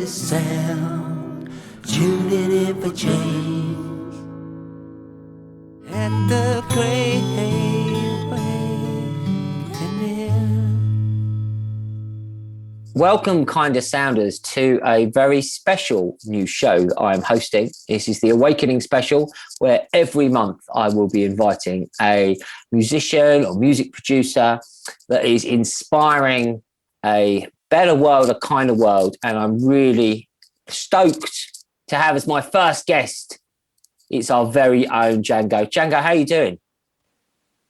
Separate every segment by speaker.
Speaker 1: KindaSound, tuning in for change at the great
Speaker 2: Welcome, KindaSounders, to a very special new show that I am hosting. This is the Awakening Special, where every month I will be inviting a musician or music producer that is inspiring a better world, a kinder world. And I'm really stoked to have as my first guest, it's our very own Django. Django, how are you doing?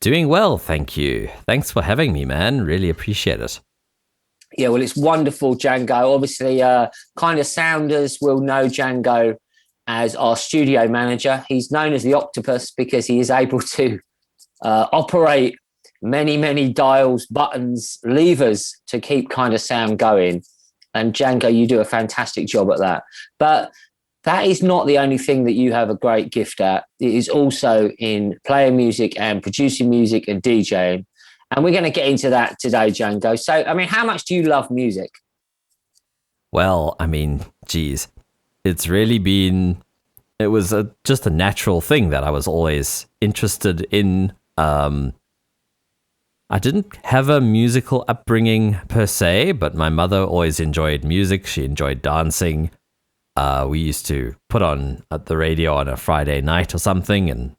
Speaker 3: Doing well, thank you. Thanks for having me, man. Really appreciate it.
Speaker 2: Yeah, well, it's wonderful, Django. Obviously, KindaSounders will know Django as our studio manager. He's known as the Octopus because he is able to operate many, many dials, buttons, levers to keep KindaSound going. And Django, you do a fantastic job at that. But that is not the only thing that you have a great gift at. It is also in playing music and producing music and DJing. And we're going to get into that today, Django. So, I mean, how much do you love music?
Speaker 3: Well, I mean, geez, it's really been, it was just a natural thing that I was always interested in. I didn't have a musical upbringing per se, but my mother always enjoyed music. She enjoyed dancing. We used to put on the radio on a Friday night or something, and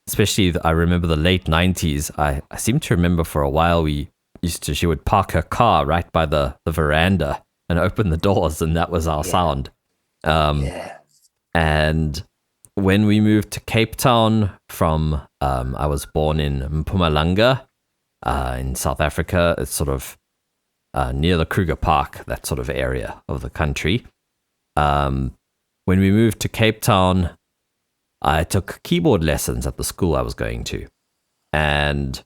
Speaker 3: especially, I remember the late 90s. I seem to remember for a while she would park her car right by the veranda and open the doors, and that was our sound. And when we moved to Cape Town from, I was born in Mpumalanga in South Africa. It's sort of near the Kruger Park, that sort of area of the country. When we moved to Cape Town, I took keyboard lessons at the school I was going to. And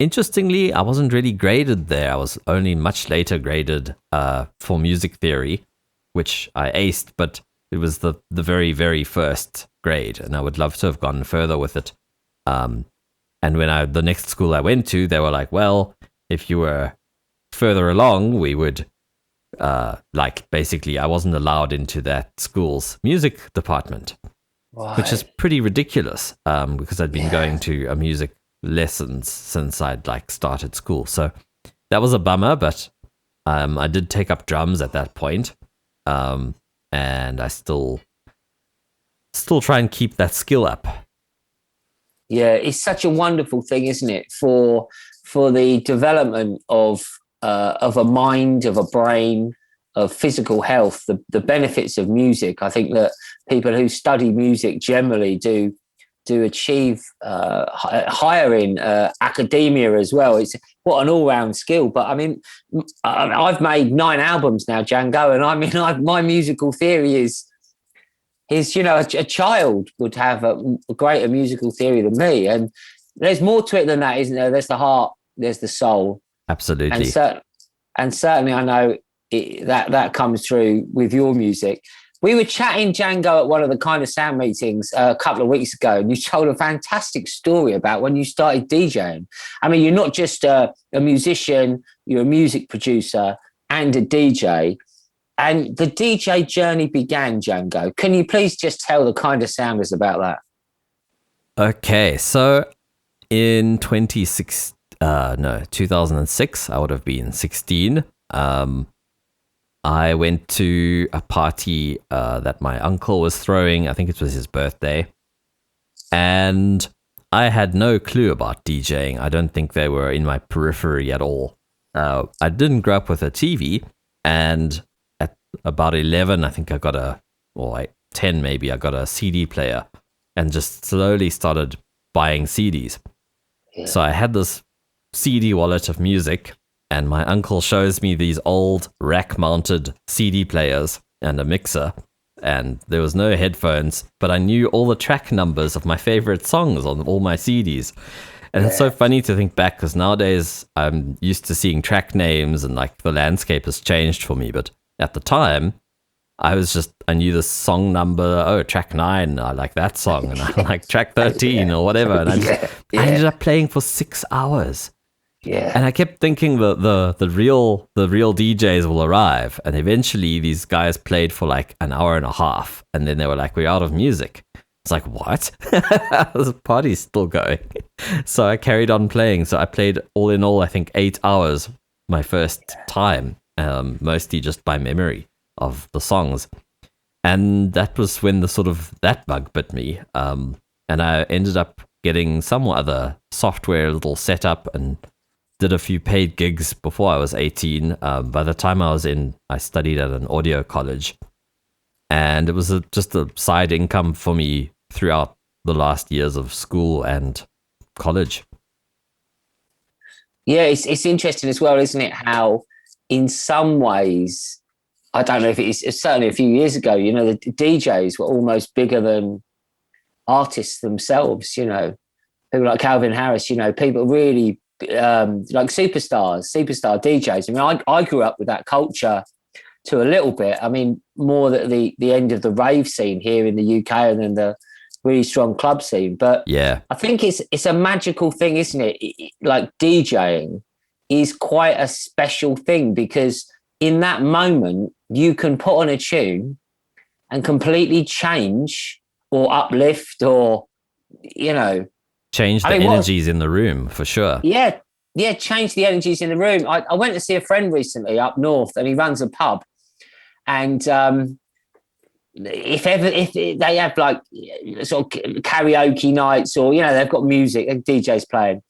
Speaker 3: interestingly, I wasn't really graded there. I was only much later graded for music theory, which I aced, but it was the very, very first grade, and I would love to have gone further with it. And when the next school I went to, they were like, well, if you were further along, we would... basically I wasn't allowed into that school's music department. Why? Which is pretty ridiculous because I'd been going to a music lessons since I'd started school. So that was a bummer, but I did take up drums at that point. And I still try and keep that skill up.
Speaker 2: Yeah, it's such a wonderful thing, isn't it? For the development of a mind, of a brain, of physical health, the benefits of music. I think that people who study music generally do achieve higher in academia as well. It's what an all-round skill. But I mean, I've made 9 albums now, Django, and I mean, my musical theory is a child would have a greater musical theory than me. And there's more to it than that, isn't there? There's the heart, there's the soul.
Speaker 3: Absolutely.
Speaker 2: And certainly I know that comes through with your music. We were chatting, Django, at one of the KindaSound meetings a couple of weeks ago, and you told a fantastic story about when you started DJing. I mean, you're not just a musician, you're a music producer and a DJ. And the DJ journey began, Django. Can you please just tell the KindaSounders about that?
Speaker 3: Okay, so in 2006, I would have been 16. I went to a party that my uncle was throwing. I think it was his birthday. And I had no clue about DJing. I don't think they were in my periphery at all. I didn't grow up with a TV. And at about 11, I think I got 10 maybe, I got a CD player and just slowly started buying CDs. Yeah. So I had this CD wallet of music, and my uncle shows me these old rack-mounted CD players and a mixer, and there was no headphones, but I knew all the track numbers of my favorite songs on all my CDs. And it's so funny to think back, because nowadays I'm used to seeing track names and the landscape has changed for me. But at the time, I knew the song number, track 9, I like that song, and I like track 13 or whatever. And I ended up playing for 6 hours.
Speaker 2: Yeah.
Speaker 3: And I kept thinking the real DJs will arrive, and eventually these guys played for like an hour and a half, and then they were like, "We're out of music." It's like, what? The party's still going. So I carried on playing. So I played all in all, I think 8 hours my first time, mostly just by memory of the songs. And that was when that bug bit me. And I ended up getting some other software little setup and did a few paid gigs before I was 18. By the time I studied at an audio college. And it was just a side income for me throughout the last years of school and college.
Speaker 2: Yeah, it's interesting as well, isn't it? How in some ways, I don't know if it's certainly a few years ago, the DJs were almost bigger than artists themselves, people like Calvin Harris, people really like superstar DJs. I mean, I grew up with that culture to a little bit. I mean, more at the end of the rave scene here in the UK and then the really strong club scene. But
Speaker 3: yeah,
Speaker 2: I think it's a magical thing, isn't it? Like DJing is quite a special thing because in that moment you can put on a tune and completely change or uplift or,
Speaker 3: change the energies in the room for sure.
Speaker 2: Yeah, change the energies in the room. I went to see a friend recently up north and he runs a pub. And if they have like sort of karaoke nights or they've got music and DJs playing,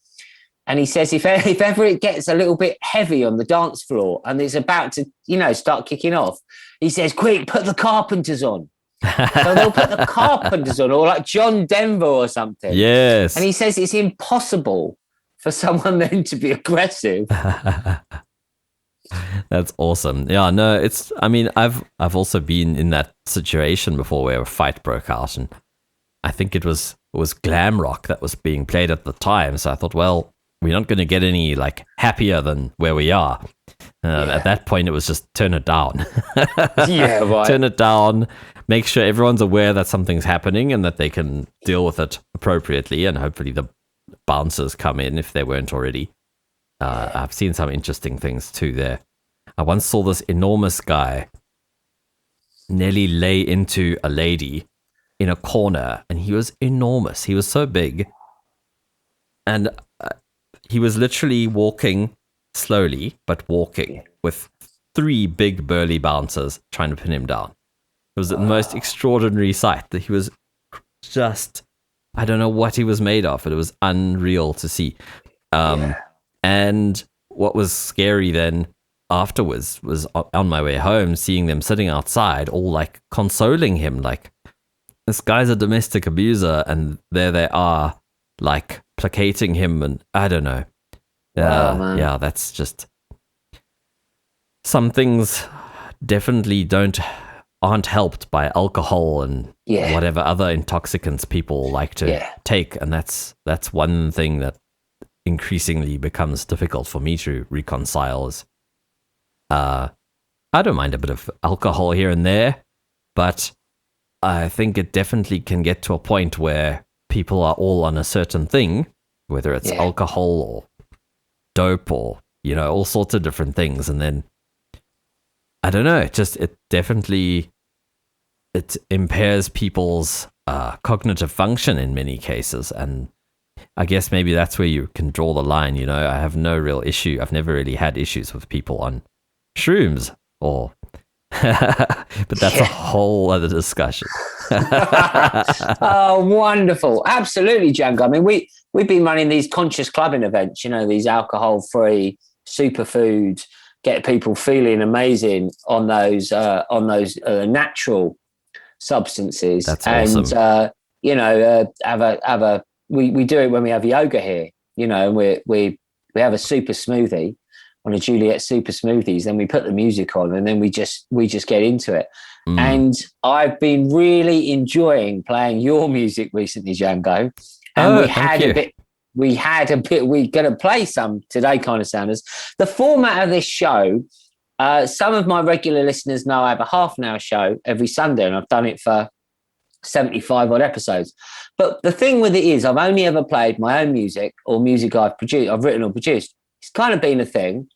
Speaker 2: and he says if ever it gets a little bit heavy on the dance floor and it's about to start kicking off, he says, "Quick, put the Carpenters on." So they'll put the Carpenters on, or like John Denver or something.
Speaker 3: Yes,
Speaker 2: and he says it's impossible for someone then to be aggressive.
Speaker 3: That's awesome. Yeah, no, I've also been in that situation before where a fight broke out, and I think it was glam rock that was being played at the time. So I thought, well, we're not going to get any like happier than where we are. At that point, it was just turn it down.
Speaker 2: Yeah, right.
Speaker 3: Turn it down. Make sure everyone's aware that something's happening and that they can deal with it appropriately, and hopefully the bouncers come in if they weren't already. I've seen some interesting things too there. I once saw this enormous guy nearly lay into a lady in a corner, and he was enormous. He was so big, and he was literally walking slowly, but walking with 3 big burly bouncers trying to pin him down. It was the most extraordinary sight. That he was just, I don't know what he was made of, but it was unreal to see. And what was scary then afterwards was on my way home, seeing them sitting outside, all like consoling him, like, this guy's a domestic abuser, and there they are, like placating him, and I don't know. Yeah, that's just, some things definitely aren't helped by alcohol and whatever other intoxicants people like to take, and that's one thing that increasingly becomes difficult for me to reconcile. Is I don't mind a bit of alcohol here and there, but I think it definitely can get to a point where people are all on a certain thing, whether it's alcohol or dope or all sorts of different things, and then I don't know, it definitely impairs people's cognitive function in many cases. And I guess maybe that's where you can draw the line. I have no real issue. I've never really had issues with people on shrooms but that's a whole other discussion.
Speaker 2: Oh, wonderful. Absolutely, Django. I mean, we've been running these conscious clubbing events, these alcohol-free superfoods, get people feeling amazing on those natural substances.
Speaker 3: That's awesome.
Speaker 2: And we do it when we have yoga here, and we have a super smoothie on a Juliet super smoothies, then we put the music on and then we just get into it. And I've been really enjoying playing your music recently, Django. And we're going to play some today, KindaSounders. The format of this show, some of my regular listeners know I have a half an hour show every Sunday, and I've done it for 75 odd episodes. But the thing with it is I've only ever played my own music or music I've written or produced. It's kind of been a thing.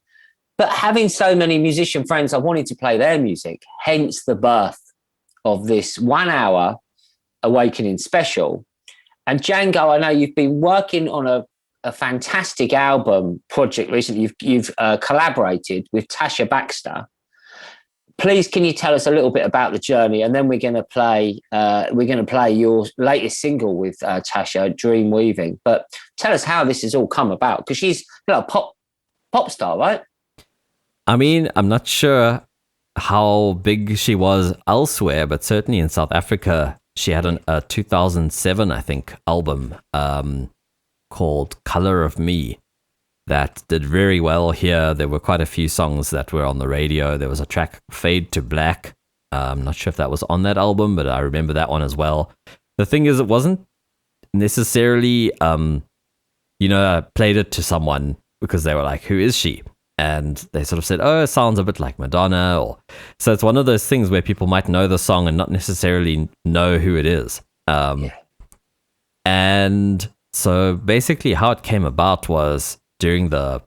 Speaker 2: But having so many musician friends, I wanted to play their music, hence the birth of this 1 hour Awakening special. And Django, I know you've been working on a fantastic album project recently. You've collaborated with Tasha Baxter. Please, can you tell us a little bit about the journey? And then we're going to play your latest single with Tasha, Dream Weaving. But tell us how this has all come about, because she's a pop star, right?
Speaker 3: I mean, I'm not sure how big she was elsewhere, but certainly in South Africa, she had a 2007, I think, album called Color of Me that did very well here. There were quite a few songs that were on the radio. There was a track, Fade to Black. I'm not sure if that was on that album, but I remember that one as well. The thing is, it wasn't necessarily, I played it to someone because they were like, who is she? And they sort of said, oh, it sounds a bit like Madonna. So it's one of those things where people might know the song and not necessarily know who it is. And so basically how it came about was during the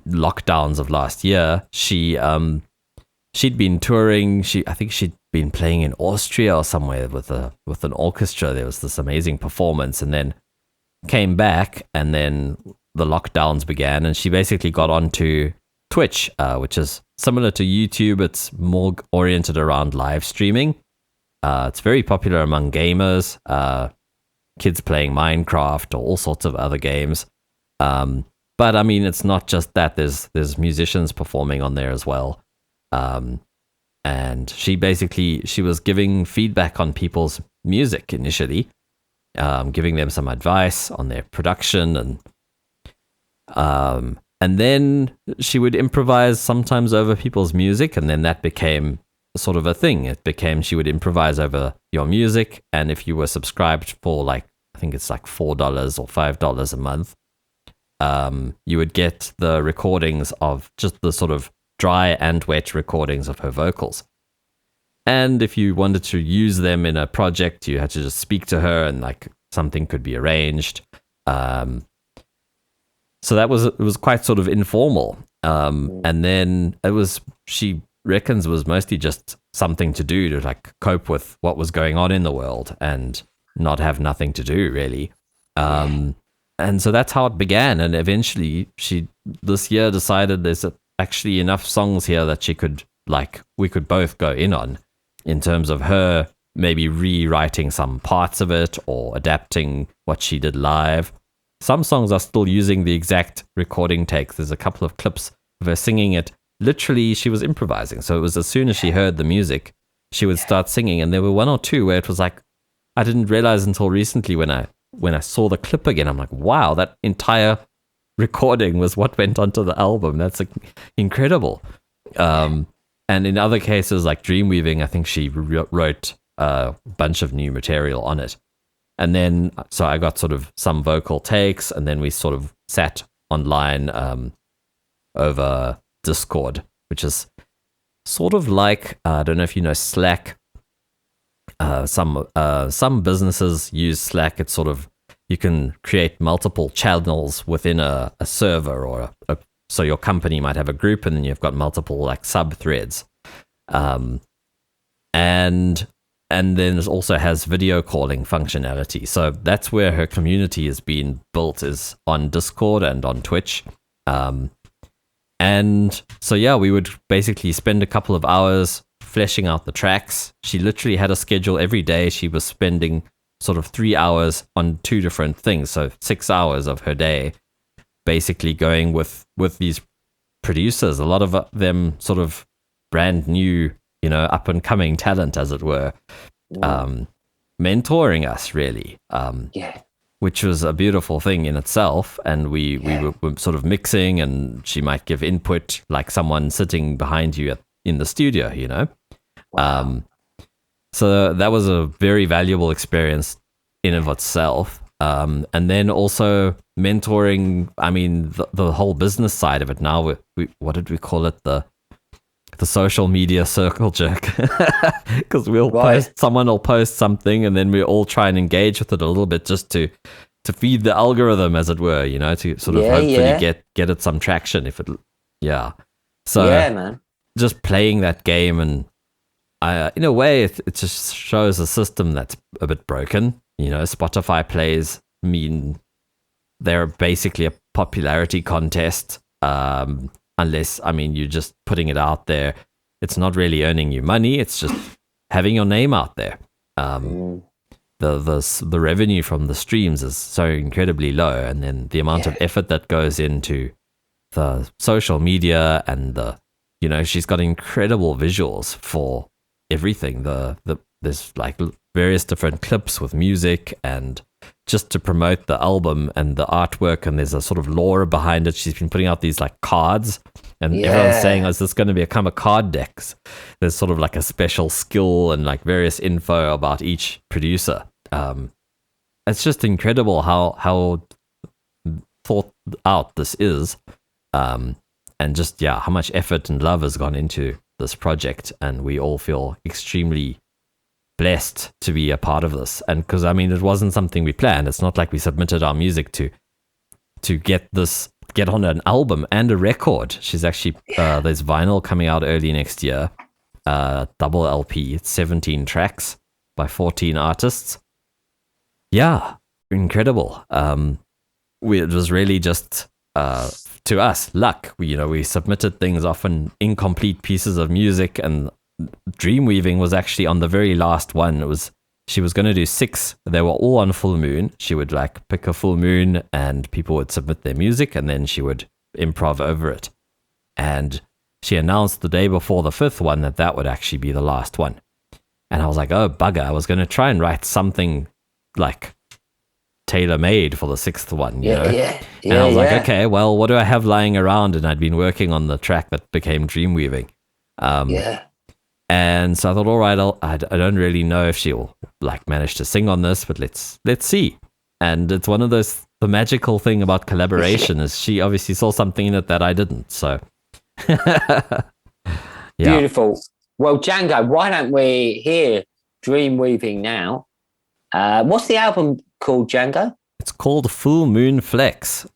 Speaker 3: lockdowns of last year, she'd been touring. I think she'd been playing in Austria or somewhere with an orchestra. There was this amazing performance, and then came back, and then the lockdowns began, and she basically got onto Twitch, which is similar to YouTube. It's more oriented around live streaming. It's very popular among gamers, kids playing Minecraft or all sorts of other games. But I mean, it's not just that. There's musicians performing on there as well. And she was giving feedback on people's music initially, giving them some advice on their production, and then she would improvise sometimes over people's music, and then that became sort of a thing. It became she would improvise over your music, and if you were subscribed for I think it's like $4 or $5 a month, you would get the recordings of just the sort of dry and wet recordings of her vocals. And if you wanted to use them in a project, you had to just speak to her, and something could be arranged. So it was quite sort of informal. And then she reckons was mostly just something to do to cope with what was going on in the world and not have nothing to do really. And so that's how it began. And eventually she this year decided there's actually enough songs here that we could both go in terms of her maybe rewriting some parts of it or adapting what she did live. Some songs are still using the exact recording takes. There's a couple of clips of her singing it. Literally, she was improvising. So it was as soon as she heard the music, she would start singing. And there were one or two where it was I didn't realize until recently when I saw the clip again, I'm like, wow, that entire recording was what went onto the album. That's incredible. And in other cases, like Dreamweaving, I think she wrote a bunch of new material on it. And then, so I got sort of some vocal takes, and then we sort of sat online over Discord, which is sort of like, I don't know if you know Slack. Some businesses use Slack. It's sort of, you can create multiple channels within a server, or so your company might have a group, and then you've got multiple sub threads. And then it also has video calling functionality. So that's where her community is being built, is on Discord and on Twitch. And so, yeah, we would basically spend a couple of hours fleshing out the tracks. She literally had a schedule every day. She was spending sort of 3 hours on two different things. So 6 hours of her day basically going with these producers, a lot of them sort of brand new, up and coming talent, as it were, mentoring us really, which was a beautiful thing in itself. And we were sort of mixing, and she might give input like someone sitting behind you in the studio, Wow. So that was a very valuable experience in of itself. And then also mentoring, I mean, the whole business side of it. Now, what did we call it? The social media circle jerk, because someone will post something, and then we all try and engage with it a little bit, just to to feed the algorithm, as it were, you know, to sort of hopefully get it some traction if it, So
Speaker 2: man,
Speaker 3: just playing that game, and in a way, it just shows a system that's a bit broken. You know, Spotify plays mean they're basically a popularity contest. Unless, I mean, you're just putting it out there. It's not really earning you money. It's just having your name out there. The revenue from the streams is so incredibly low, and then the amount of effort that goes into the social media and she's got incredible visuals for everything. There's like various different clips with music and just to promote the album and the artwork, and there's a sort of lore behind it. She's been putting out these like cards, and everyone's saying, is this going to become a card deck? There's sort of like a special skill and like various info about each producer. It's just incredible how thought out this is, and just how much effort and love has gone into this project, and we all feel extremely blessed to be a part of this. And because I mean, it wasn't something we planned. It's not like we submitted our music to get on an album and a record. She's actually there's vinyl coming out early next year, double LP. It's 17 tracks by 14 artists. Incredible. It was really just to us luck. We submitted things, often incomplete pieces of music, and Dreamweaving was actually on the very last one. She was going to do 6. They were all on full moon. She would like pick a full moon, and people would submit their music, and then she would improv over it. And she announced the day before the 5th one that would actually be the last one. And I was like, oh bugger! I was going to try and write something like tailor-made for the 6th one, you know? And I was like, okay, well, what do I have lying around? And I'd been working on the track that became Dreamweaving. And so I thought, all right, I don't really know if she'll like manage to sing on this, but let's see. And it's one of those, the magical thing about collaboration is she obviously saw something in it that I didn't. So
Speaker 2: Beautiful. Well, Django, why don't we hear Dreamweaving now? What's the album called, Django?
Speaker 3: It's called Full Moon Flex.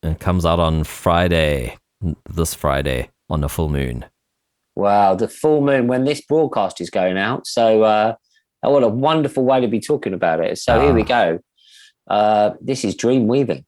Speaker 3: And it comes out on this Friday on a full moon.
Speaker 2: Wow, the full moon when this broadcast is going out. So what a wonderful way to be talking about it. So here we go. This is Dreamweaving.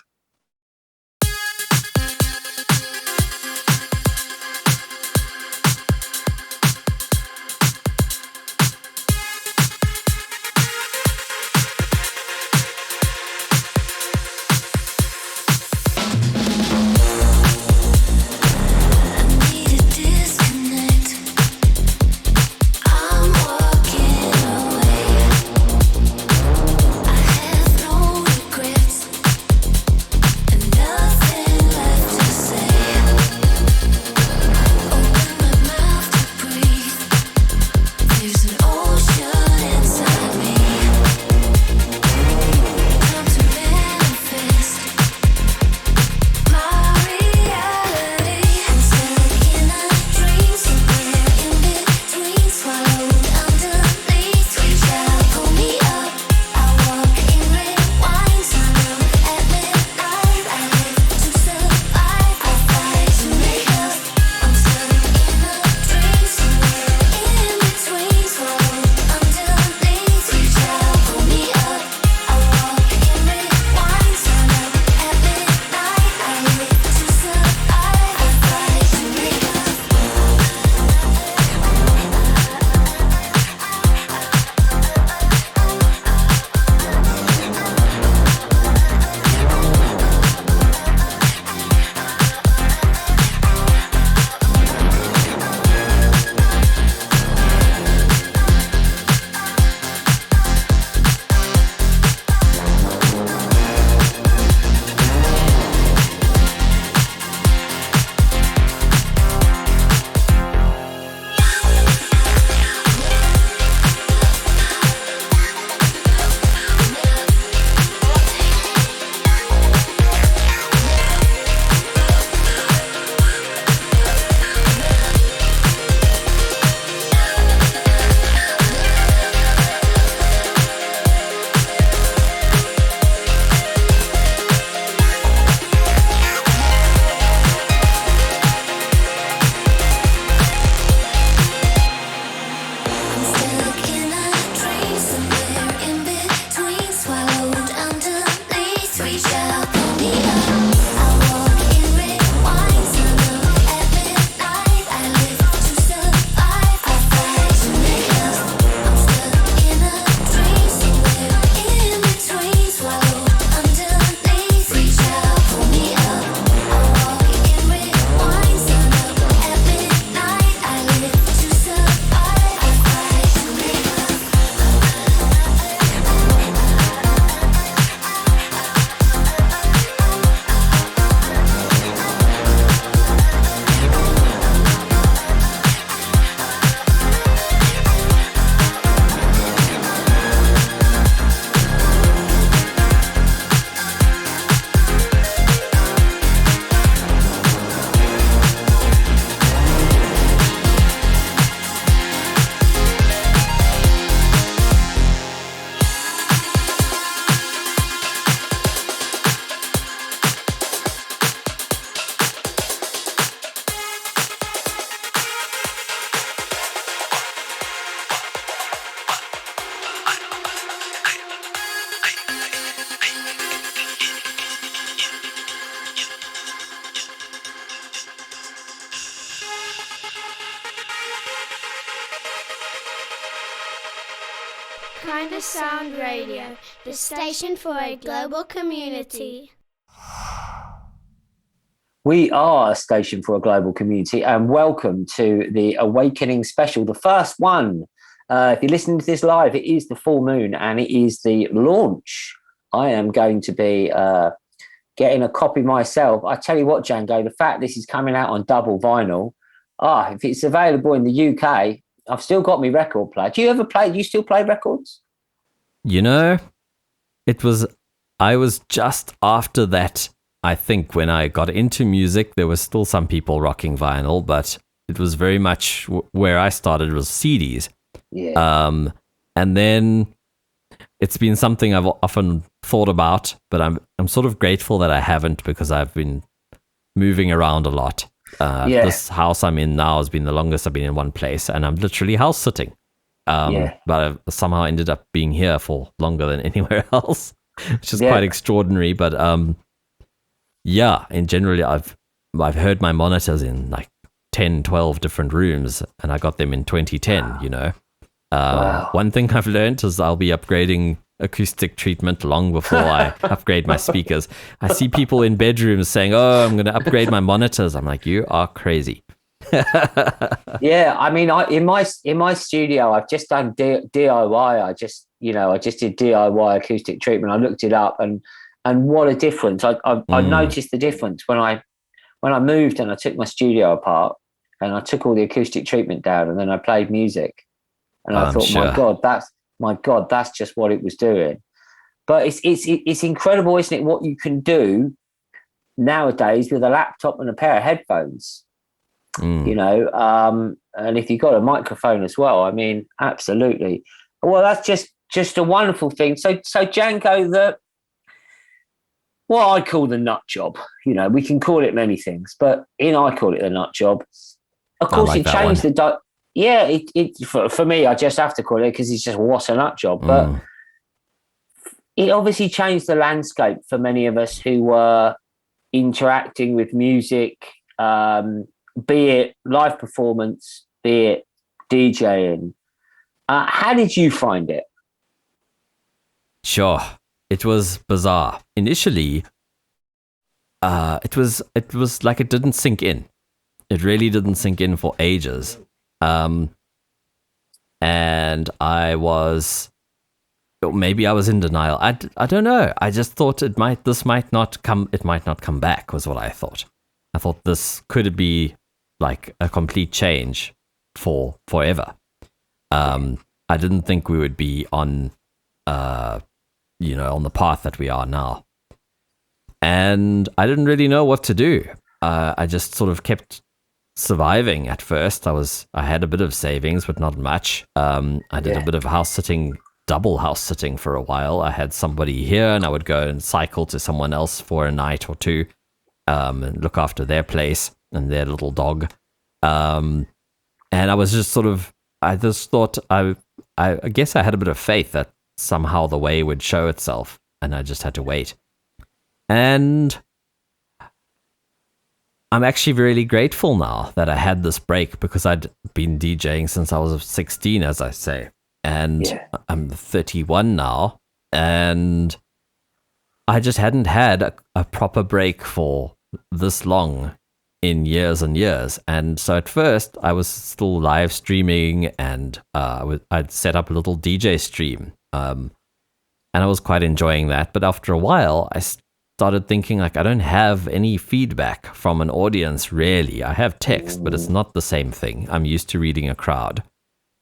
Speaker 4: KindaSound Radio, the station for a global community.
Speaker 2: We are a station for a global community, and welcome to the Awakening Special, the first one. If you're listening to this live, it is the full moon and it is the launch. I am going to be getting a copy myself. I tell you what, Django, the fact this is coming out on double vinyl, if it's available in the UK, I've still got my record player. Do you still play records?
Speaker 3: You know, I was just after that. I think when I got into music, there was still some people rocking vinyl, but it was very much where I started was CDs.
Speaker 2: Yeah.
Speaker 3: And then it's been something I've often thought about, but I'm sort of grateful that I haven't, because I've been moving around a lot. This house I'm in now has been the longest I've been in one place, and I'm literally house sitting. But I've somehow ended up being here for longer than anywhere else, which is quite extraordinary. But in general, I've heard my monitors in like 10, 12 different rooms, and I got them in 2010, you know. One thing I've learned is I'll be upgrading acoustic treatment long before I upgrade my speakers. I see people in bedrooms saying, I'm going to upgrade my monitors. I'm like, you are crazy.
Speaker 2: Yeah, I mean, in my studio, I've just done DIY. I just did DIY acoustic treatment. I looked it up, and what a difference! I noticed the difference when I moved and I took my studio apart and I took all the acoustic treatment down, and then I played music, and I thought, sure. my God, that's just what it was doing. But it's incredible, isn't it? What you can do nowadays with a laptop and a pair of headphones. You know, and if you've got a microphone as well, I mean, absolutely. Well, that's just a wonderful thing. So Django, what I call the nut job, you know, we can call it many things, but I call it the nut job. Of course, it changed for me, I just have to call it, because it's just what a nut job. But it obviously changed the landscape for many of us who were interacting with music, be it live performance, be it DJing. How did you find it?
Speaker 3: Sure. It was bizarre. Initially, it was like it didn't sink in. It really didn't sink in for ages. And maybe I was in denial. I don't know. I just thought it might not come back, was what I thought. I thought this could be like a complete change for forever. I didn't think we would be on the path that we are now. And I didn't really know what to do. I just sort of kept surviving at first. I had a bit of savings, but not much. I did a bit of double house sitting for a while. I had somebody here, and I would go and cycle to someone else for a night or two, and look after their place and their little dog. And I was just I just thought, I guess I had a bit of faith that somehow the way would show itself, and I just had to wait. And I'm actually really grateful now that I had this break, because I'd been DJing since I was 16, as I say, and I'm 31 now, and I just hadn't had a proper break for this long in years and years. And so at first I was still live streaming, and I'd set up a little DJ stream, and I was quite enjoying that. But after a while, I started thinking, like, I don't have any feedback from an audience, really. I have text, but it's not the same thing. I'm used to reading a crowd.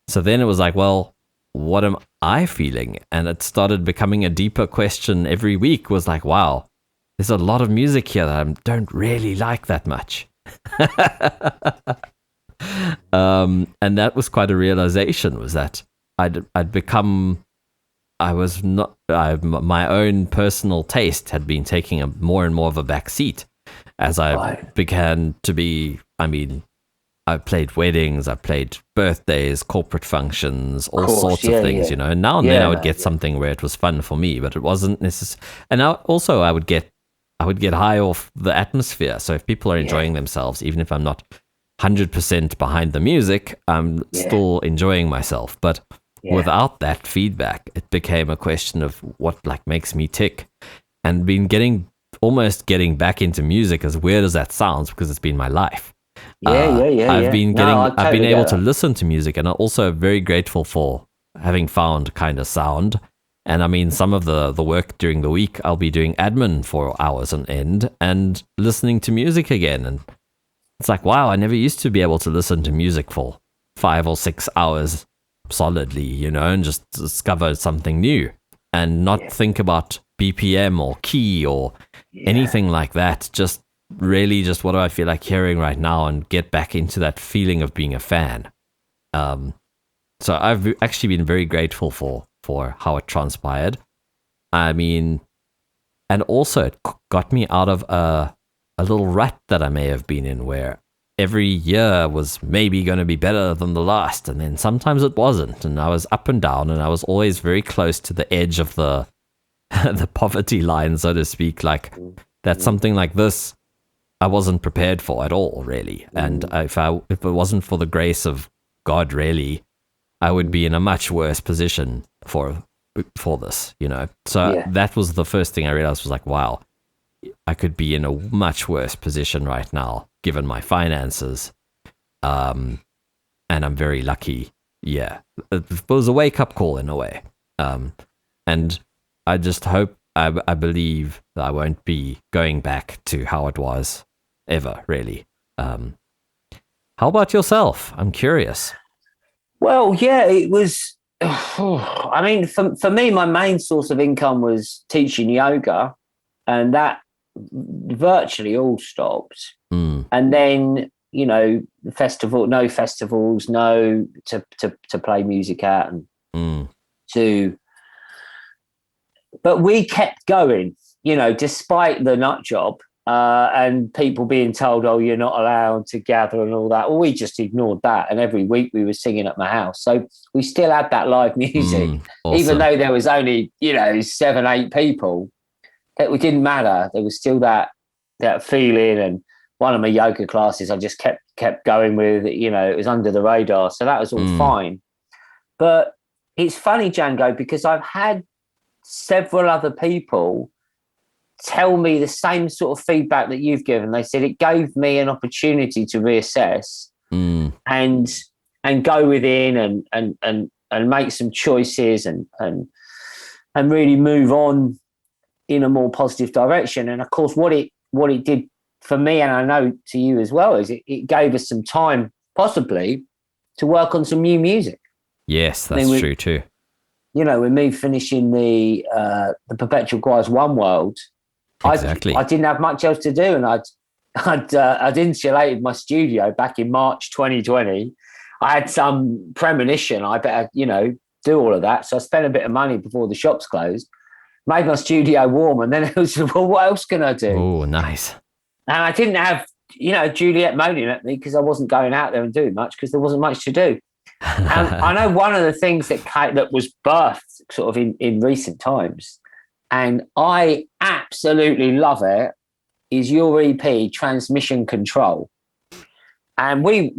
Speaker 3: So then it was like, well, what am I feeling? And it started becoming a deeper question every week. Was like, wow, there's a lot of music here that I don't really like that much. And that was quite a realization, was that I'd become, my own personal taste had been taking a more and more of a back seat as I began to be, I played weddings, I played birthdays, corporate functions, all sorts of things, you know. And now and then I would get something where it was fun for me, but it wasn't necessary. And now also I would get high off the atmosphere. So if people are enjoying themselves, even if I'm not 100% behind the music, I'm still enjoying myself. But without that feedback, it became a question of what like makes me tick, and almost getting back into music, as weird as that sounds, because it's been my life. I've been able to listen to music, and I'm also very grateful for having found KindaSound. And I mean, some of the work during the week, I'll be doing admin for hours on end and listening to music again. And it's like, wow, I never used to be able to listen to music for 5 or 6 hours solidly, and just discover something new and not think about BPM or key or anything like that. Just really just what do I feel like hearing right now, and get back into that feeling of being a fan. So I've actually been very grateful for how it transpired. I mean, and also it got me out of a little rut that I may have been in, where every year was maybe going to be better than the last, and then sometimes it wasn't, and I was up and down, and I was always very close to the edge of the the poverty line, so to speak. Like, that's something like this I wasn't prepared for at all, really. And if it wasn't for the grace of God, really, I would be in a much worse position for this, So that was the first thing I realized, was like, wow, I could be in a much worse position right now, given my finances. And I'm very lucky. Yeah. It was a wake-up call in a way. And I just hope, I believe that I won't be going back to how it was ever, really. How about yourself? I'm curious.
Speaker 2: Well, yeah, it was... I mean, for me, my main source of income was teaching yoga, and that virtually all stopped. And then, no festivals, no to play music at, and but we kept going, despite the nut job, and people being told, oh, you're not allowed to gather and all that. Well, we just ignored that, and every week we were singing at my house. So we still had that live music,
Speaker 3: awesome.
Speaker 2: Even though there was only 7, 8 people. It didn't matter. There was still that feeling. And one of my yoga classes, I just kept going with. It was under the radar, so that was all fine. But it's funny, Django, because I've had several other people tell me the same sort of feedback that you've given. They said it gave me an opportunity to reassess and go within and make some choices and really move on in a more positive direction. And of course, what it did for me, and I know to you as well, is it gave us some time possibly to work on some new music.
Speaker 3: Yes, that's true too.
Speaker 2: With me finishing the Perpetual Choir's One World,
Speaker 3: exactly.
Speaker 2: I didn't have much else to do, and I'd insulated my studio back in March 2020. I had some premonition I better do all of that, so I spent a bit of money before the shops closed, made my studio warm, and then it was, well, what else can I do?
Speaker 3: Oh, nice.
Speaker 2: And I didn't have Juliet moaning at me because I wasn't going out there and doing much, because there wasn't much to do. And I know one of the things that was birthed sort of in recent times, and I absolutely love it, is your EP, Transmission Control. And we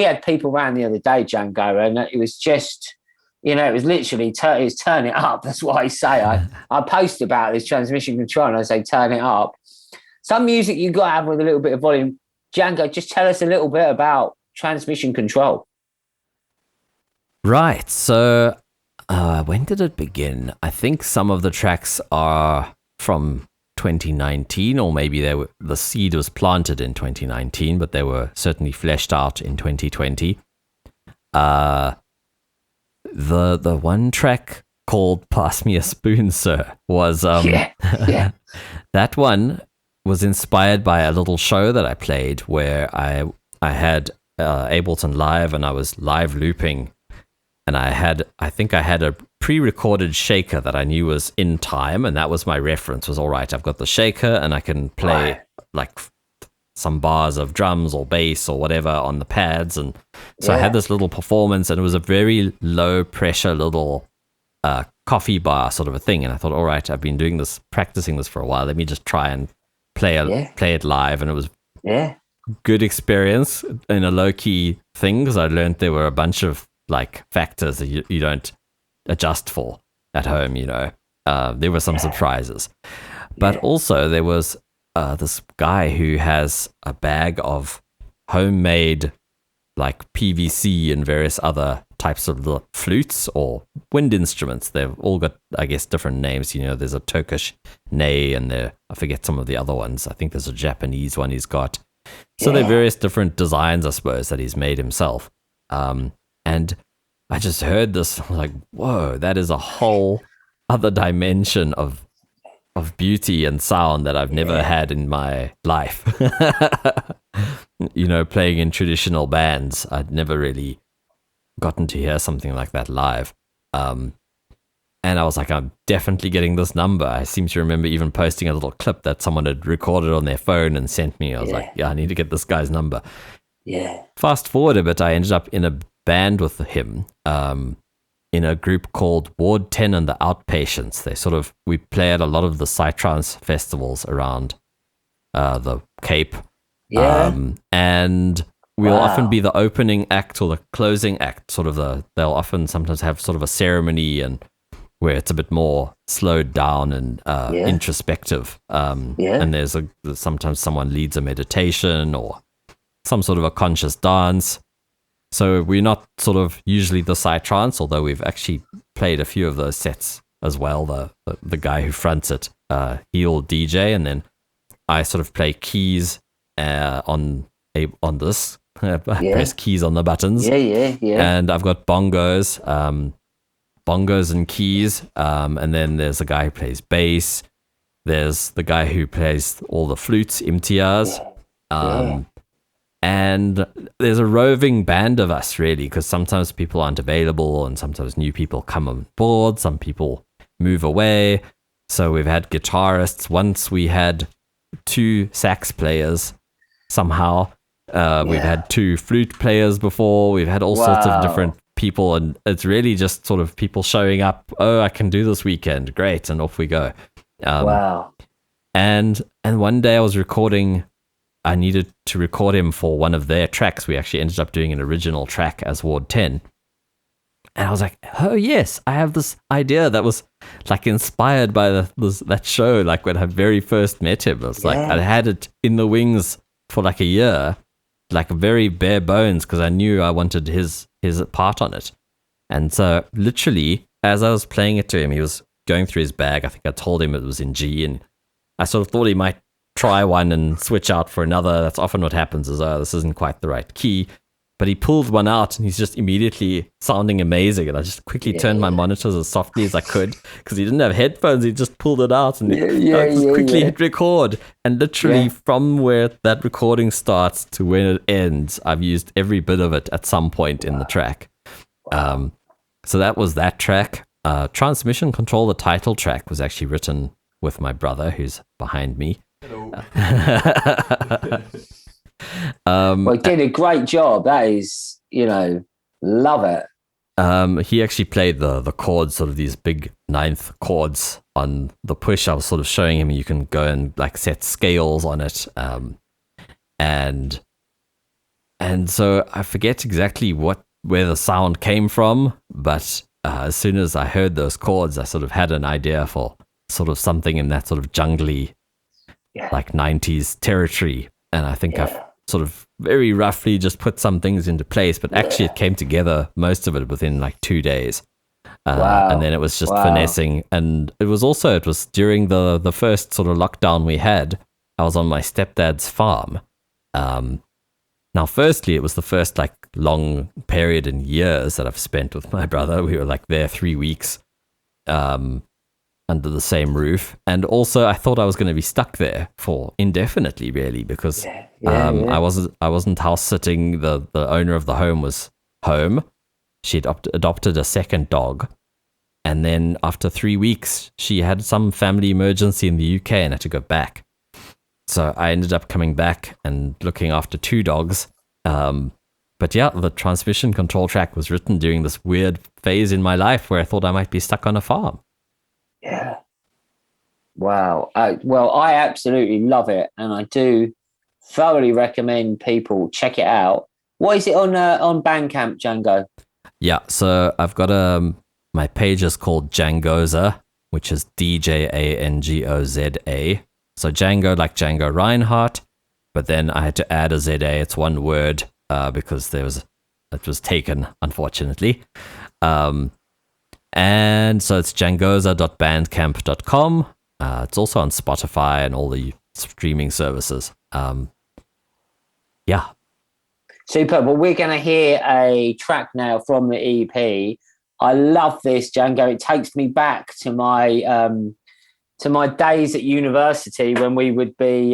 Speaker 2: had people around the other day, Django, and it was just, it was literally turn it up. That's what I say. I post about this Transmission Control, and I say turn it up. Some music you got to have with a little bit of volume. Django, just tell us a little bit about Transmission Control.
Speaker 3: Right. So when did it begin? I think some of the tracks are from 2019, or maybe the seed was planted in 2019, but they were certainly fleshed out in 2020. The one track called Pass Me a Spoon, Sir, was that one was inspired by a little show that I played where I had Ableton Live, and I was live looping. And I think I had a pre-recorded shaker that I knew was in time, and that was my reference. Was all right, I've got the shaker, and I can play like some bars of drums or bass or whatever on the pads. And so I had this little performance, and it was a very low pressure little coffee bar sort of a thing. And I thought, all right, I've been practicing this for a while. Let me just try and play it live. And it was good experience in a low key thing, because I learned there were a bunch of like factors that you don't adjust for at home, there were some surprises. But also there was this guy who has a bag of homemade like PVC and various other types of the flutes or wind instruments. They've all got, I guess, different names. There's a Turkish ney, and I forget some of the other ones. I think there's a Japanese one he's got. So there are various different designs, I suppose, that he's made himself. And I just heard this, I was like, whoa, that is a whole other dimension of beauty and sound that I've never had in my life. Playing in traditional bands, I'd never really gotten to hear something like that live. And I was like, I'm definitely getting this number. I seem to remember even posting a little clip that someone had recorded on their phone and sent me. I was like, I need to get this guy's number.
Speaker 2: Yeah.
Speaker 3: Fast forward a bit, I ended up in a band with him, in a group called Ward 10 and the Outpatients. We play at a lot of the psytrance festivals around the Cape.
Speaker 2: Yeah.
Speaker 3: And we'll often be the opening act or the closing act, they'll often sometimes have sort of a ceremony and where it's a bit more slowed down and introspective. And there's sometimes someone leads a meditation or some sort of a conscious dance. So we're not usually the psytrance, although we've actually played a few of those sets as well. The guy who fronts it, he'll DJ, and then I play keys on this. I press keys on the buttons.
Speaker 2: Yeah.
Speaker 3: And I've got bongos and keys. And then there's a guy who plays bass. There's the guy who plays all the flutes, imtiaz. And there's a roving band of us, really, because sometimes people aren't available and sometimes new people come on board. Some people move away. So we've had guitarists. Once we had 2 sax players somehow. We've had 2 flute players before. We've had all sorts of different people. And it's really just people showing up. Oh, I can do this weekend. Great. And off we go.
Speaker 2: Wow.
Speaker 3: And one day I needed to record him for one of their tracks. We actually ended up doing an original track as Ward 10. And I was like, oh yes, I have this idea that was inspired by that show, when I very first met him. It was I had it in the wings for a year, very bare bones, because I knew I wanted his part on it. And so literally, as I was playing it to him, he was going through his bag. I think I told him it was in G, and I thought he might try one and switch out for another. That's often what happens, is this isn't quite the right key. But he pulled one out and he's just immediately sounding amazing. And I just quickly turned my monitors as softly as I could, because he didn't have headphones. He just pulled it out and quickly hit record. And literally from where that recording starts to when it ends, I've used every bit of it at some point in the track. So that was that track. Transmission Control, the title track, was actually written with my brother, who's behind me.
Speaker 2: Well, he did a great job. That is, love it.
Speaker 3: He actually played the chords, these big 9th chords on the push. I was showing him you can go and set scales on it. And so I forget exactly where the sound came from, but as soon as I heard those chords, I had an idea for something in that jungly 90s territory. And I think I've very roughly just put some things into place, but actually it came together, most of it within 2 days. And then it was just finessing. And it was during the first lockdown we had. I was on my stepdad's farm. Now, firstly, it was the first long period in years that I've spent with my brother. We were there 3 weeks. Under the same roof, and also I thought I was going to be stuck there for indefinitely, really, because I wasn't house sitting. The owner of the home was home. She'd adopted a second dog, and then after 3 weeks, she had some family emergency in the UK and had to go back. So I ended up coming back and looking after 2 dogs. But the transmission control track was written during this weird phase in my life where I thought I might be stuck on a farm.
Speaker 2: Yeah. Wow. I absolutely love it, and I do thoroughly recommend people check it out. What is it on Bandcamp, Django?
Speaker 3: Yeah, so I've got My page is called DjangoZa, which is DjangoZa. So Django like Django Reinhardt, but then I had to add a ZA. It's one word because it was taken, unfortunately. And so it's djangoza.bandcamp.com. It's also on Spotify and all the streaming services. Yeah.
Speaker 2: Super. Well, we're going to hear a track now from the EP. I love this, Django. It takes me back to my days at university when we would be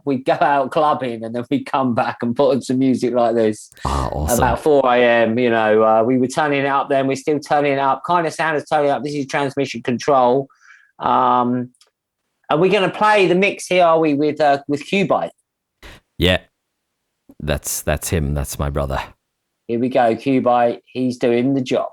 Speaker 2: we'd go out clubbing and then we'd come back and put on some music like this.
Speaker 3: Awesome.
Speaker 2: About 4 a.m. We were turning it up then. We're still turning it up. KindaSound is turning up. This is Transmission Control. And we're going to play the mix here, are we, with Q-Bite?
Speaker 3: Yeah, that's him. That's my brother.
Speaker 2: Here we go, Q-Bite. He's doing the job.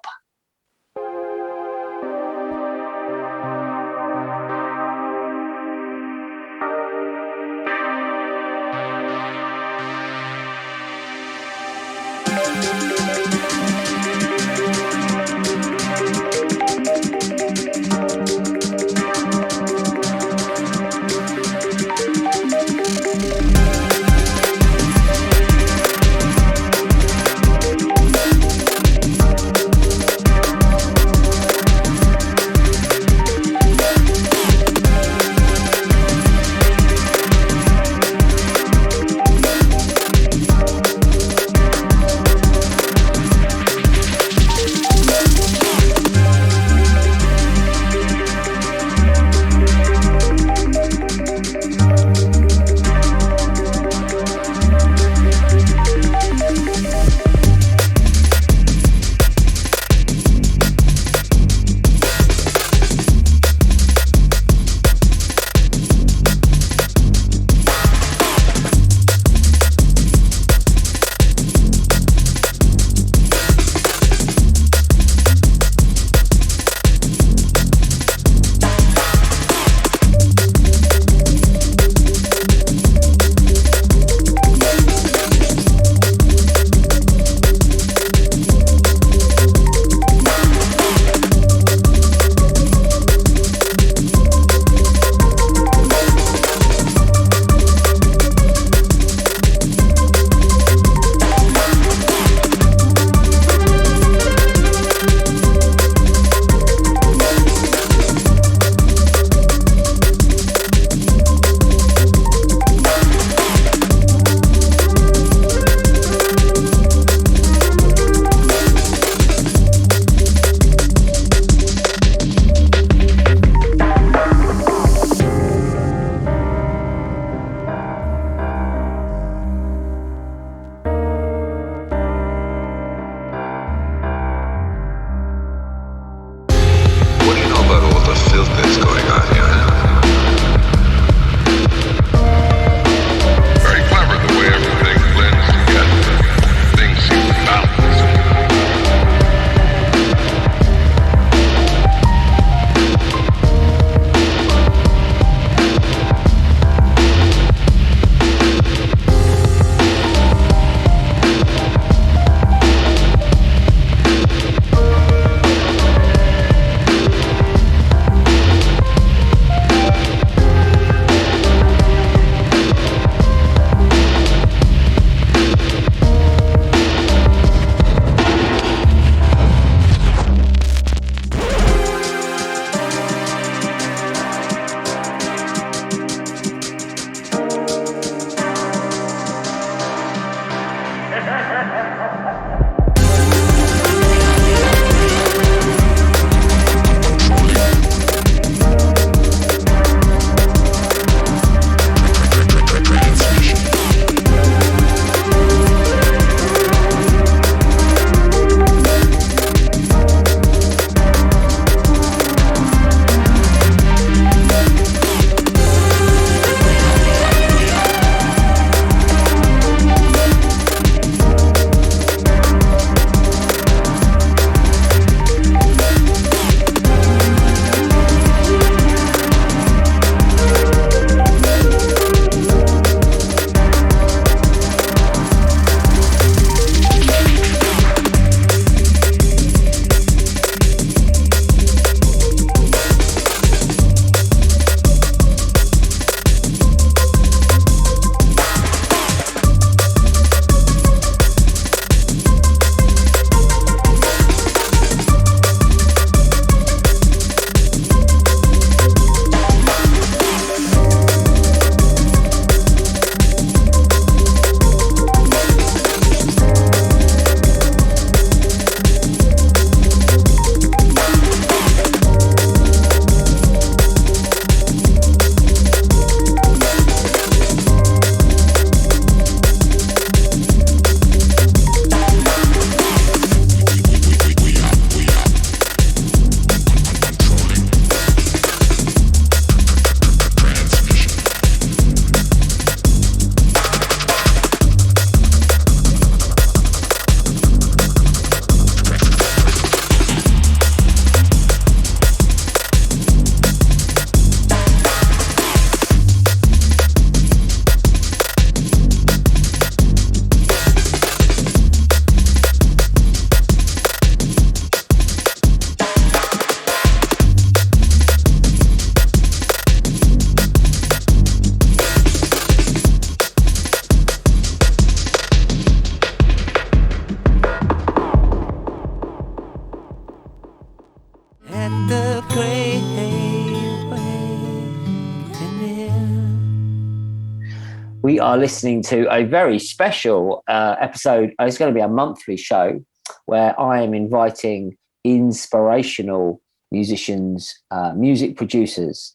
Speaker 2: we are listening to a very special episode. It's going to be a monthly show where I am inviting inspirational musicians, music producers.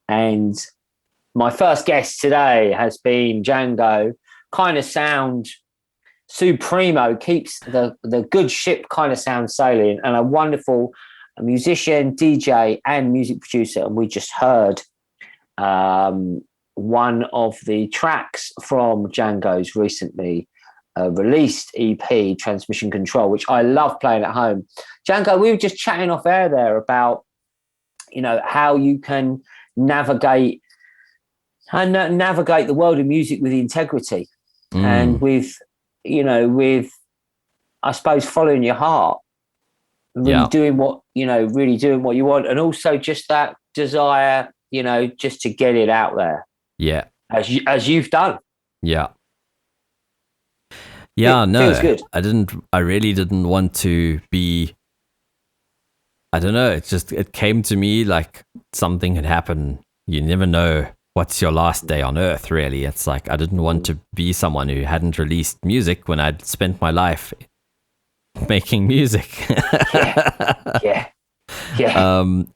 Speaker 2: And my first guest today has been Django, KindaSound Supremo, keeps the good ship KindaSound sailing, and a wonderful musician, DJ, and music producer. And we just heard one of the tracks from Django's recently released EP, Transmission Control, which I love playing at home. Django, we were just chatting off air there about, how you can navigate the world of music with integrity and with I suppose following your heart, really doing what you want, and also just that desire, just to get it out there.
Speaker 3: Yeah.
Speaker 2: As you've done.
Speaker 3: Yeah. Yeah,
Speaker 2: feels good.
Speaker 3: I really didn't want to be, I don't know, it came to me like something had happened. You never know what's your last day on earth, really. It's like I didn't want to be someone who hadn't released music when I'd spent my life making music.
Speaker 2: Yeah.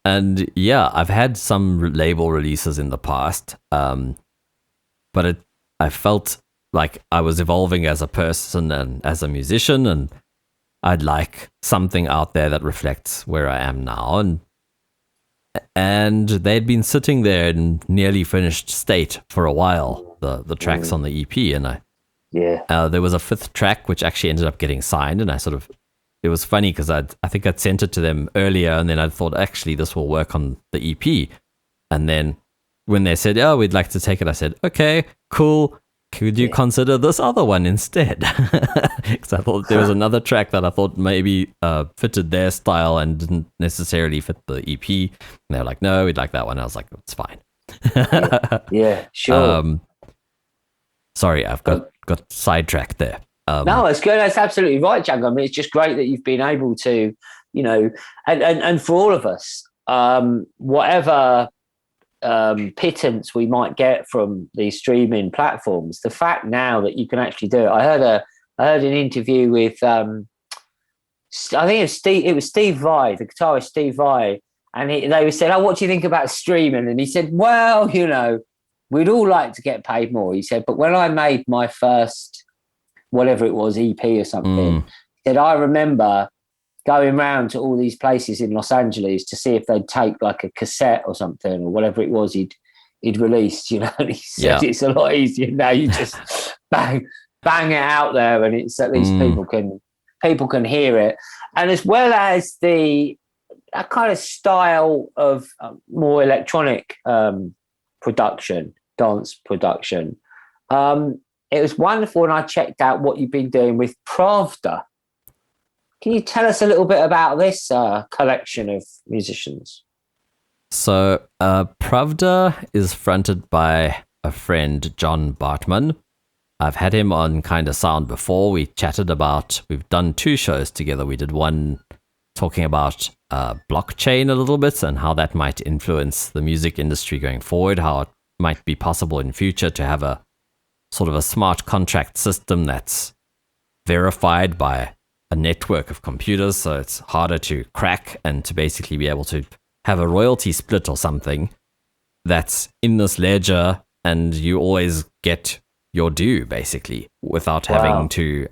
Speaker 3: And yeah, I've had some label releases in the past, but I felt like I was evolving as a person and as a musician, and I'd like something out there that reflects where I am now. And they'd been sitting there in nearly finished state for a while, the tracks on the EP, and there was a fifth track which actually ended up getting signed, and it was funny because I think I'd sent it to them earlier, and then I thought, actually, this will work on the EP. And then when they said, oh, we'd like to take it, I said, okay, cool. Could you consider this other one instead? Because I thought there was another track that I thought maybe fitted their style and didn't necessarily fit the EP. And they're like, no, we'd like that one. I was like, it's fine.
Speaker 2: Yeah, sure.
Speaker 3: Sorry, I've got sidetracked there.
Speaker 2: No, it's good. That's absolutely right, Django. I mean, it's just great that you've been able to, and for all of us, whatever pittance we might get from these streaming platforms, the fact now that you can actually do it. I heard an interview with I think it was Steve Vai, the guitarist Steve Vai, and they said, oh, what do you think about streaming? And he said, well, we'd all like to get paid more. He said, but when I made my first whatever it was, EP or something, he said, I remember going round to all these places in Los Angeles to see if they'd take like a cassette or something or whatever it was he'd released, and he said it's a lot easier now. You just bang it out there, and it's at least people can hear it. And as well as that kind of style of more electronic production, dance production, it was wonderful, and I checked out what you've been doing with Pravda. Can you tell us a little bit about this collection of musicians?
Speaker 3: So Pravda is fronted by a friend, John Bartman. I've had him on KindaSound before. We've done 2 shows together. We did one talking about blockchain a little bit and how that might influence the music industry going forward, how it might be possible in future to have a sort of a smart contract system that's verified by a network of computers, so it's harder to crack, and to basically be able to have a royalty split or something that's in this ledger, and you always get your due basically without having to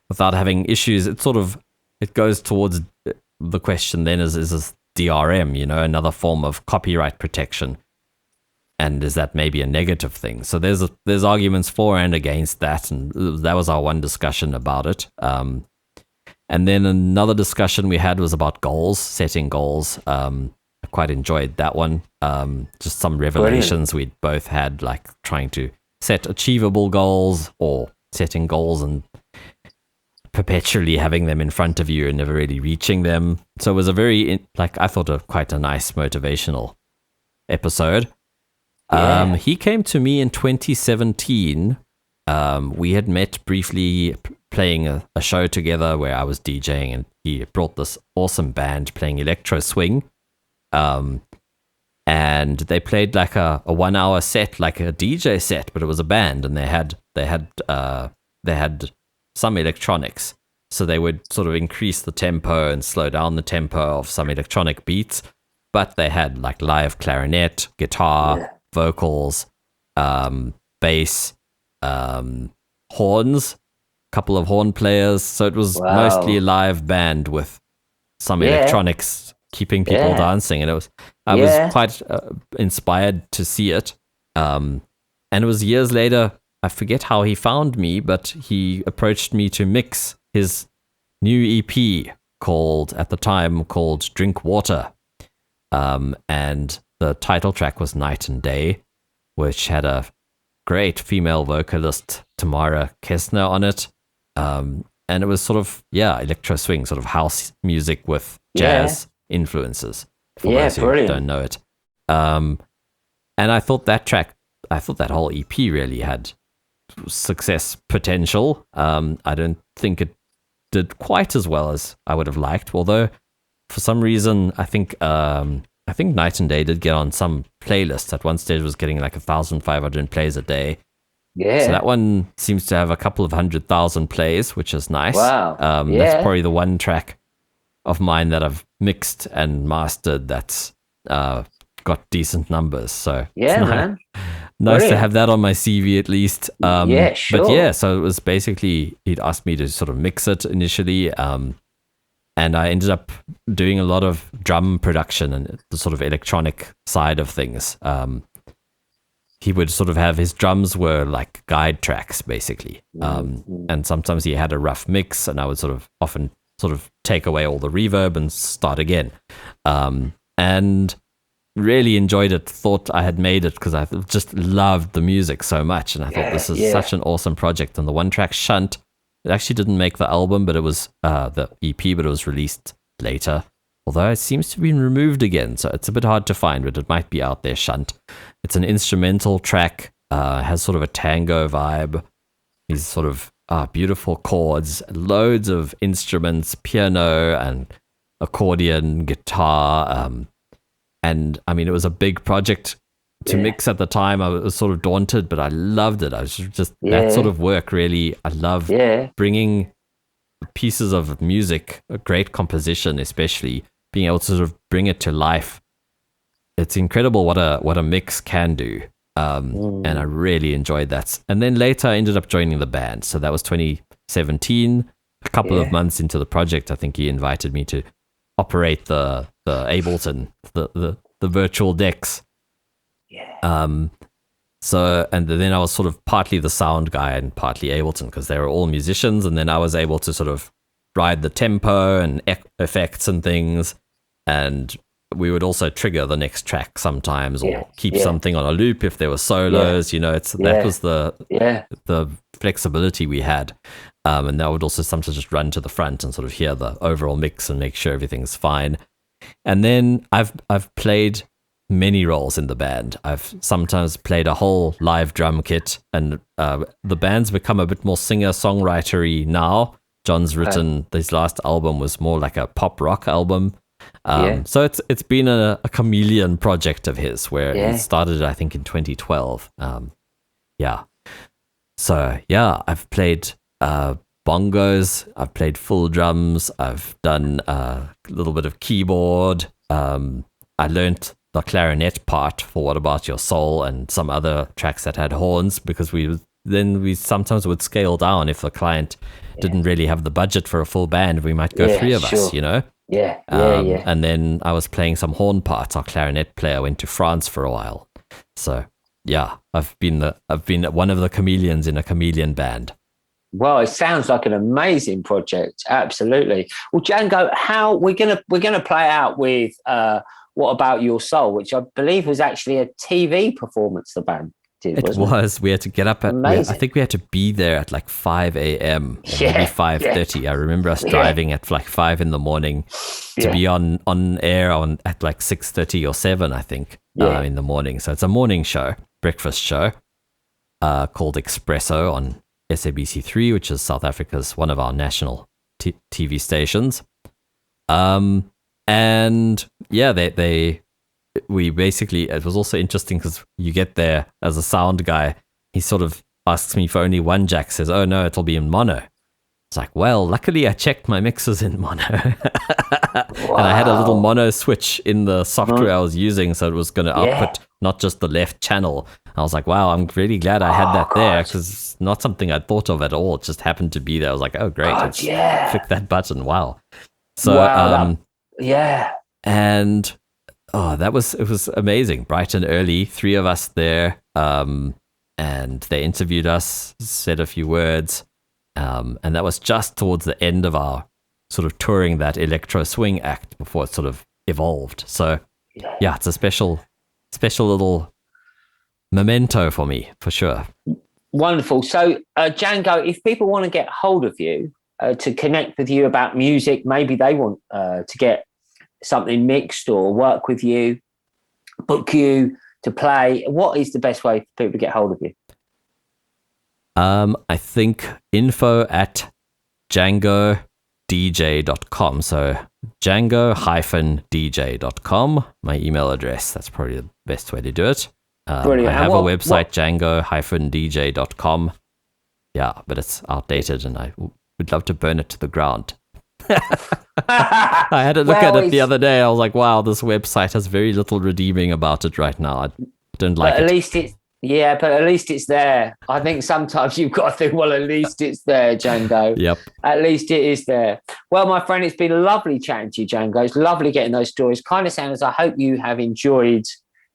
Speaker 3: without having issues. It goes towards the question then is this DRM, another form of copyright protection, and is that maybe a negative thing? So there's arguments for and against that, and that was our one discussion about it. And then another discussion we had was about goals, setting goals. I quite enjoyed that one. Just some revelations we'd both had, like trying to set achievable goals or setting goals and perpetually having them in front of you and never really reaching them. So it was a very, I thought, quite a nice motivational episode. Yeah. He came to me in 2017. We had met briefly playing a show together where I was DJing, and he brought this awesome band playing electro swing. And and they played like a 1 hour set, like a DJ set, but it was a band, and they had some electronics. So they would sort of increase the tempo and slow down the tempo of some electronic beats, but they had like live clarinet, guitar, vocals, bass, horns, couple of horn players. So it was mostly a live band with some electronics keeping people dancing, and I was quite inspired to see it. And it was years later. I forget how he found me, but he approached me to mix his new EP called Drink Water. And the title track was Night and Day, which had a great female vocalist, Tamara Kessner, on it. And it was sort of, electro swing, sort of house music with jazz influences, for those who don't know it. And I thought that whole EP really had success potential. I don't think it did quite as well as I would have liked, although for some reason I think Night and Day did get on some playlists. At one stage was getting like 1,500 plays a day. So that one seems to have a couple of 100,000 plays, which is nice.
Speaker 2: Wow.
Speaker 3: That's probably the one track of mine that I've mixed and mastered that's got decent numbers. So
Speaker 2: man.
Speaker 3: Nice to have that on my CV at least.
Speaker 2: Sure.
Speaker 3: But so it was basically, he'd asked me to sort of mix it initially. And I ended up doing a lot of drum production and the sort of electronic side of things. He would sort of have, his drums were like guide tracks basically. And sometimes he had a rough mix, and I would often take away all the reverb and start again. And really enjoyed it, thought I had made it because I just loved the music so much, and I thought this is such an awesome project. And the one track Shunt, it actually didn't make the album, but it was the EP, but it was released later, although it seems to have been removed again, so it's a bit hard to find, but it might be out there. Shunt, it's an instrumental track, has sort of a tango vibe. These sort of beautiful chords, loads of instruments, piano and accordion, guitar, and I mean, it was a big project to mix at the time. I was sort of daunted, but I loved it. I was just, that sort of work really, I love bringing pieces of music, a great composition, especially being able to sort of bring it to life. It's incredible what a mix can do. And I really enjoyed that. And then later I ended up joining the band. So that was 2017, a couple of months into the project. I think he invited me to operate the Ableton, the virtual decks. So, and then I was sort of partly the sound guy and partly Ableton, because they were all musicians, and then I was able to sort of ride the tempo and effects and things, and we would also trigger the next track sometimes, or keep something on a loop if there were solos. That was the flexibility we had. And that would also sometimes just run to the front and sort of hear the overall mix and make sure everything's fine. And then I've played many roles in the band. I've sometimes played a whole live drum kit, and the band's become a bit more singer-songwritery now. John's written, his last album was more like a pop rock album. So it's been a chameleon project of his, where it started, I think, in 2012. So I've played bongos, I've played full drums, I've done a little bit of keyboard. I learnt the clarinet part for What About Your Soul and some other tracks that had horns, because we sometimes would scale down if the client didn't really have the budget for a full band. We might go three of us, And then I was playing some horn parts. Our clarinet player went to France for a while. So I've been one of the chameleons in a chameleon band.
Speaker 2: Well, it sounds like an amazing project. Absolutely. Well, Django, how we're gonna play out with What About Your Soul, which I believe was actually a TV performance the band did.
Speaker 3: It was. We had to get up at. I think we had to be there at like 5 a.m. or maybe 5:30. I remember us driving at like 5 in the morning to be on air at like 6:30 or 7, I think, in the morning. So it's a morning show, breakfast show, called Espresso on SABC3, which is South Africa's one of our national TV stations. They we basically, it was also interesting because you get there as a sound guy, he sort of asks me for only one jack, says, oh no, it'll be in mono. It's like, well, luckily I checked my mixers in mono. And I had a little mono switch in the software I was using, so it was going to output not just the left channel. I was like, wow, I'm really glad I had that there, because it's not something I'd thought of at all. It just happened to be there. I was like, oh, great. Click that button. Wow. So, and it was amazing. Bright and early, 3 of us there, and they interviewed us, said a few words, and that was just towards the end of our sort of touring that electro swing act before it sort of evolved. So, yeah, it's a special little memento for me, for sure.
Speaker 2: Wonderful. So, Django, if people want to get hold of you, to connect with you about music, maybe they want to get something mixed or work with you, book you to play, what is the best way for people to get hold of you?
Speaker 3: I think info@DjangoDJ.com. So Django-DJ.com, my email address. That's probably the best way to do it.
Speaker 2: Brilliant.
Speaker 3: I have a website, Django-DJ.com. Yeah, but it's outdated and I would love to burn it to the ground. I had a look at it the other day. I was like, wow, this website has very little redeeming about it right now. I don't like it.
Speaker 2: At least it's there. I think sometimes you've got to think, well, at least it's there, Django.
Speaker 3: Yep. At
Speaker 2: least it is there. Well, my friend, it's been lovely chatting to you, Django. It's lovely getting those stories. KindaSound, I hope you have enjoyed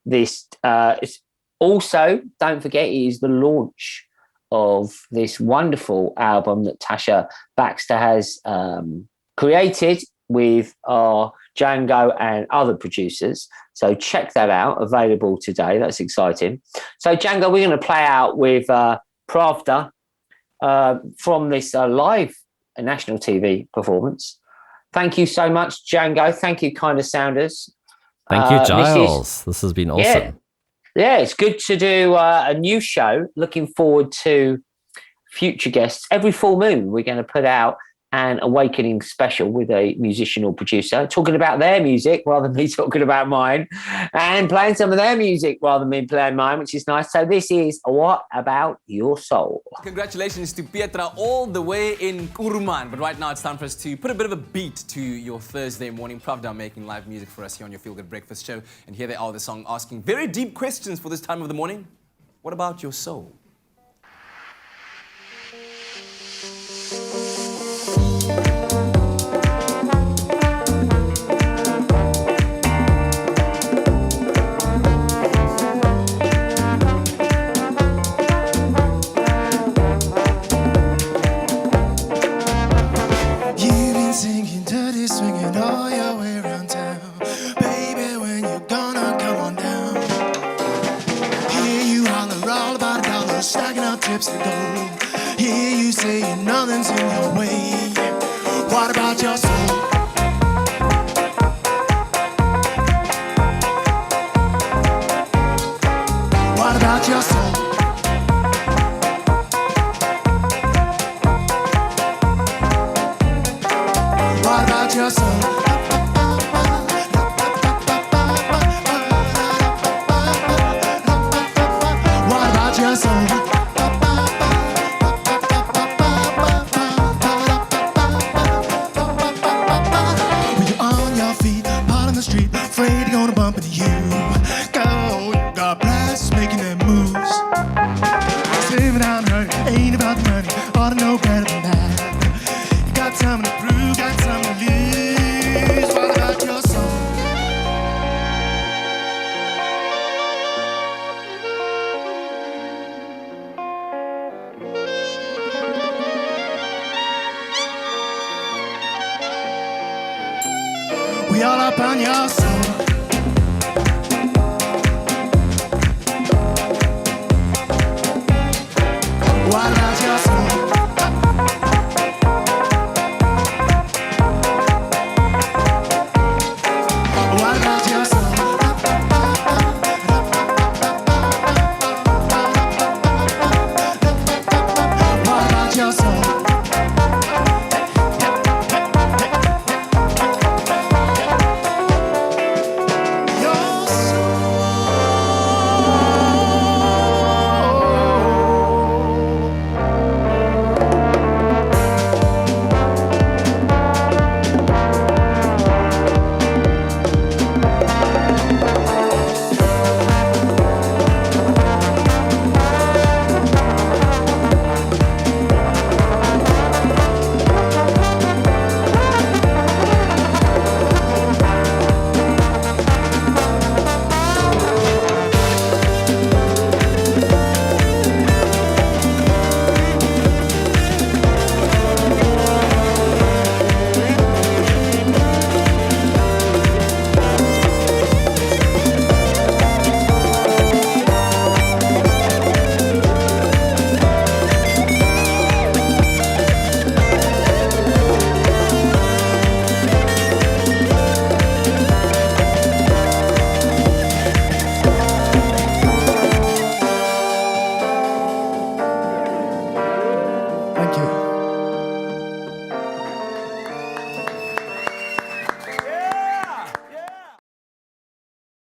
Speaker 2: this. It's also, don't forget, it is the launch of this wonderful album that Tasha Baxter has created with our Django and other producers. So check that out, available today. That's exciting. So Django, we're going to play out with Pravda from this live national TV performance. Thank you so much, Django. Thank you, KindaSounders.
Speaker 3: Thank you, Giles. This has been awesome.
Speaker 2: Yeah, it's good to do a new show. Looking forward to future guests. Every full moon, we're going to put out an awakening special with a musician or producer talking about their music rather than me talking about mine, and playing some of their music rather than me playing mine, which is nice. So this is What About Your Soul.
Speaker 5: Congratulations to Pietra all the way in Kuruman. But right now it's time for us to put a bit of a beat to your Thursday morning. Pravda making live music for us here on your Feel Good Breakfast show. And here they are, the song asking very deep questions for this time of the morning. What about your soul?
Speaker 6: Tips to go. Hear you saying nothing's in your way. What about your soul? What about your soul? What about your soul? What about your soul? We all up on your soul.